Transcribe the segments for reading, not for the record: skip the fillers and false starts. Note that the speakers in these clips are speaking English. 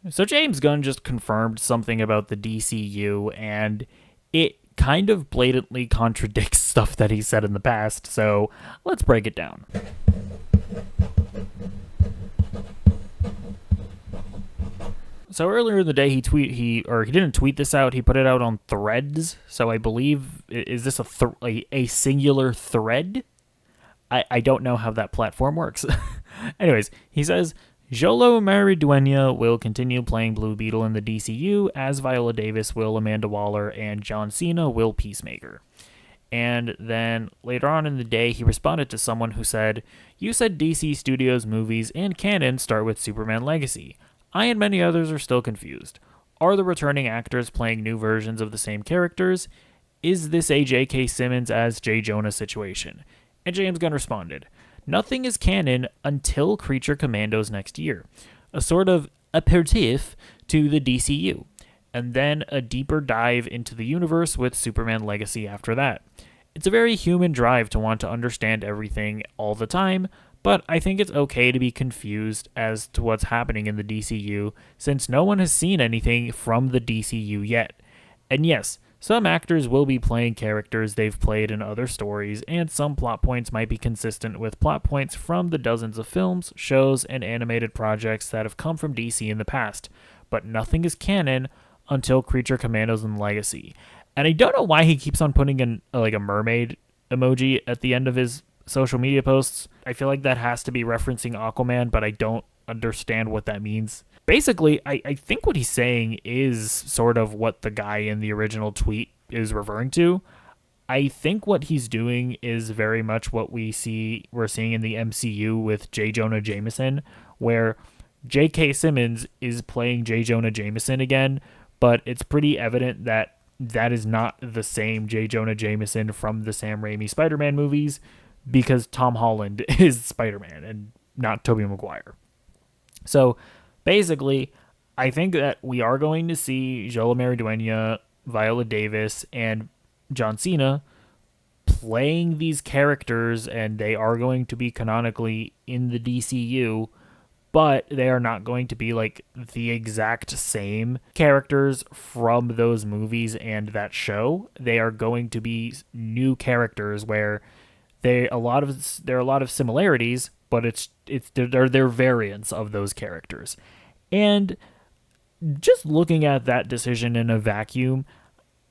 So James Gunn just confirmed something about the DCU, and it kind of blatantly contradicts stuff that he said in the past. So let's break it down. So earlier in the day, he didn't tweet this out. He put it out on Threads. So I believe, is this a singular thread? I don't know how that platform works. Anyways, he says Jolo Maridueña will continue playing Blue Beetle in the DCU, as Viola Davis will Amanda Waller and John Cena will Peacemaker. And then later on in the day, he responded to someone who said, "You said DC Studios movies and canon start with Superman Legacy. I and many others are still confused. Are the returning actors playing new versions of the same characters? Is this a J.K. Simmons as J. Jonah situation?" And James Gunn responded, "Nothing is canon until Creature Commandos next year. A sort of aperitif to the DCU. And then a deeper dive into the universe with Superman Legacy after that. It's a very human drive to want to understand everything all the time, but I think it's okay to be confused as to what's happening in the DCU since no one has seen anything from the DCU yet. And yes, some actors will be playing characters they've played in other stories, and some plot points might be consistent with plot points from the dozens of films, shows, and animated projects that have come from DC in the past, but nothing is canon until Creature Commandos and Legacy." And I don't know why he keeps on putting in like a mermaid emoji at the end of his social media posts. I feel like that has to be referencing Aquaman, but I don't understand what that means. Basically, I think what he's saying is sort of what the guy in the original tweet is referring to. I think what he's doing is very much what we're seeing in the MCU with J. Jonah Jameson, where J.K. Simmons is playing J. Jonah Jameson again, but it's pretty evident that that is not the same J. Jonah Jameson from the Sam Raimi Spider-Man movies, because Tom Holland is Spider-Man and not Tobey Maguire. So basically, I think that we are going to see Joel Maridueña, Viola Davis, and John Cena playing these characters, and they are going to be canonically in the DCU, but they are not going to be like the exact same characters from those movies and that show. They are going to be new characters where there are a lot of similarities, but they're variants of those characters. And just looking at that decision in a vacuum,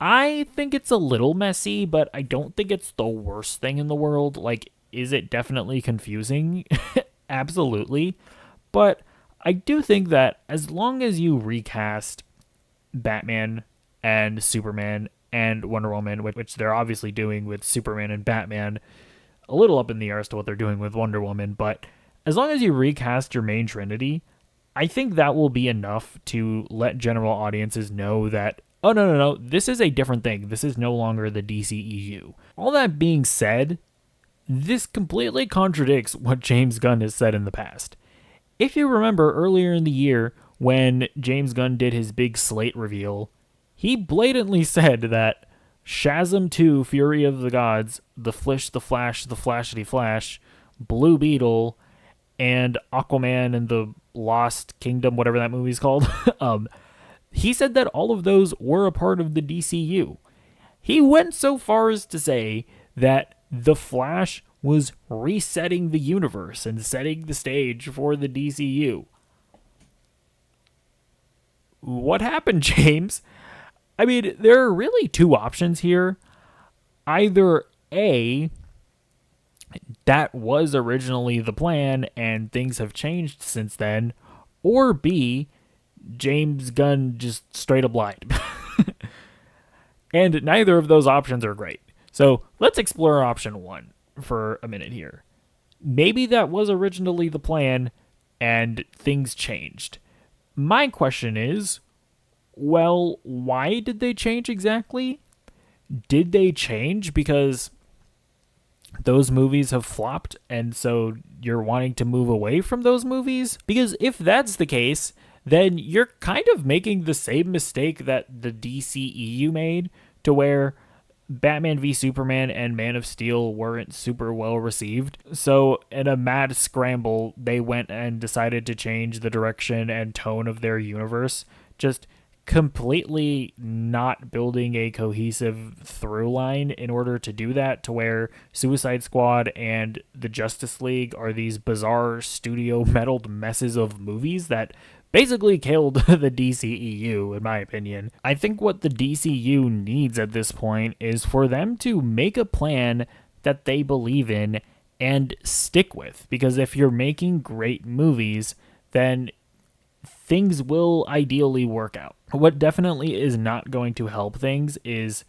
I think it's a little messy, but I don't think it's the worst thing in the world. Like, is it definitely confusing? Absolutely. But I do think that as long as you recast Batman and Superman and Wonder Woman, which they're obviously doing with Superman and Batman, a little up in the air as to what they're doing with Wonder Woman, but as long as you recast your main trinity, I think that will be enough to let general audiences know that, oh, no, this is a different thing. This is no longer the DCEU. All that being said, this completely contradicts what James Gunn has said in the past. If you remember earlier in the year when James Gunn did his big slate reveal, he blatantly said that Shazam 2, Fury of the Gods, The Flash, The Flashity Flash, Blue Beetle, and Aquaman and the Lost Kingdom, whatever that movie's called, he said that all of those were a part of the DCU. He went so far as to say that The Flash was resetting the universe and setting the stage for the DCU. What happened, James? I mean, there are really two options here. Either A, that was originally the plan and things have changed since then, or B, James Gunn just straight up lied. And neither of those options are great. So let's explore option one for a minute here. Maybe that was originally the plan and things changed. My question is, well, why did they change exactly? Did they change because those movies have flopped and so you're wanting to move away from those movies? Because if that's the case, then you're kind of making the same mistake that the DCEU made, to where Batman v Superman and Man of Steel weren't super well received. So, in a mad scramble, they went and decided to change the direction and tone of their universe, just completely not building a cohesive through line in order to do that, to where Suicide Squad and the Justice League are these bizarre studio meddled messes of movies that basically killed the DCEU, in my opinion. I think what the DCU needs at this point is for them to make a plan that they believe in and stick with. Because if you're making great movies, then things will ideally work out. What definitely is not going to help things is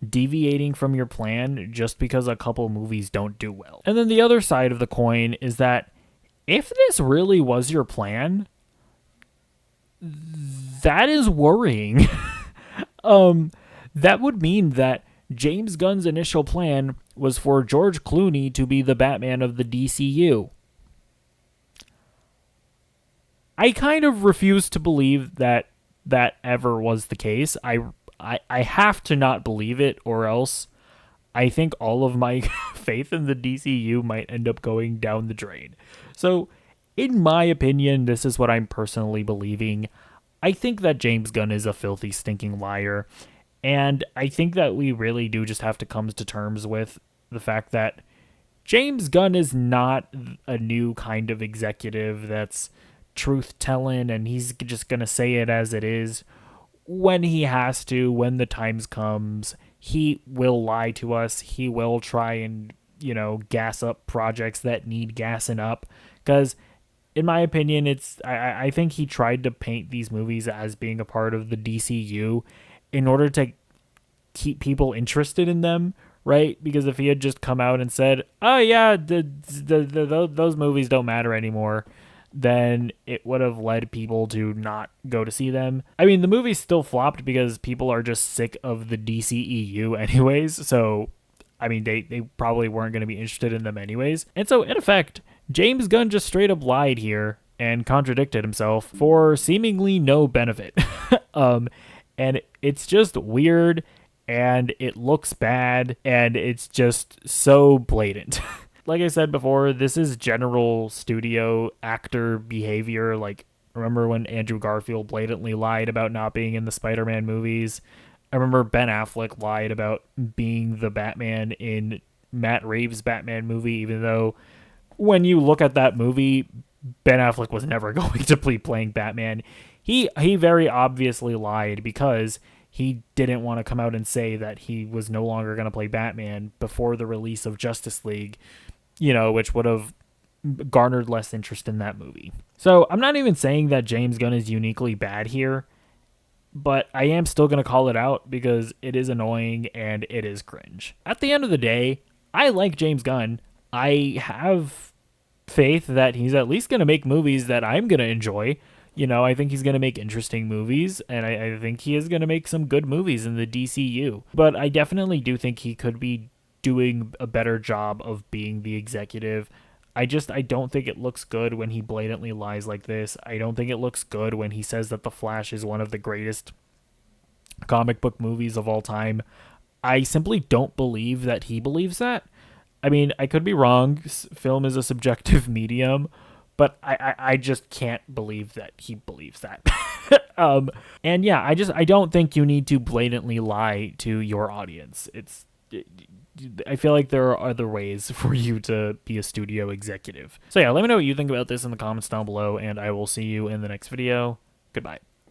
deviating from your plan just because a couple movies don't do well. And then the other side of the coin is that if this really was your plan, that is worrying. That would mean that James Gunn's initial plan was for George Clooney to be the Batman of the DCU. I kind of refuse to believe that that ever was the case. I have to not believe it, or else I think all of my faith in the DCU might end up going down the drain. So, in my opinion, this is what I'm personally believing. I think that James Gunn is a filthy, stinking liar. And I think that we really do just have to come to terms with the fact that James Gunn is not a new kind of executive that's truth-telling and he's just going to say it as it is. When he has to, when the times comes, he will lie to us. He will try and, gas up projects that need gassing up. Because in my opinion, I think he tried to paint these movies as being a part of the DCU in order to keep people interested in them, right? Because if he had just come out and said, "Oh yeah, those movies don't matter anymore," then it would have led people to not go to see them. I mean, the movies still flopped because people are just sick of the DCEU anyways. So, I mean, they probably weren't going to be interested in them anyways. And so, in effect, James Gunn just straight up lied here and contradicted himself for seemingly no benefit. And it's just weird, and it looks bad, and it's just so blatant. Like I said before, this is general studio actor behavior. Like, remember when Andrew Garfield blatantly lied about not being in the Spider-Man movies? I remember Ben Affleck lied about being the Batman in Matt Reeves' Batman movie, even though when you look at that movie, Ben Affleck was never going to be playing Batman. He very obviously lied because he didn't want to come out and say that he was no longer going to play Batman before the release of Justice League, which would have garnered less interest in that movie. So I'm not even saying that James Gunn is uniquely bad here, but I am still going to call it out because it is annoying and it is cringe. At the end of the day, I like James Gunn. I have faith that he's at least going to make movies that I'm going to enjoy. I think he's going to make interesting movies, and I think he is going to make some good movies in the DCU. But I definitely do think he could be doing a better job of being the executive. I don't think it looks good when he blatantly lies like this. I don't think it looks good when he says that The Flash is one of the greatest comic book movies of all time. I simply don't believe that he believes that. I mean, I could be wrong. Film is a subjective medium, but I just can't believe that he believes that. And yeah, I don't think you need to blatantly lie to your audience. I feel like there are other ways for you to be a studio executive. So yeah, let me know what you think about this in the comments down below, and I will see you in the next video. Goodbye.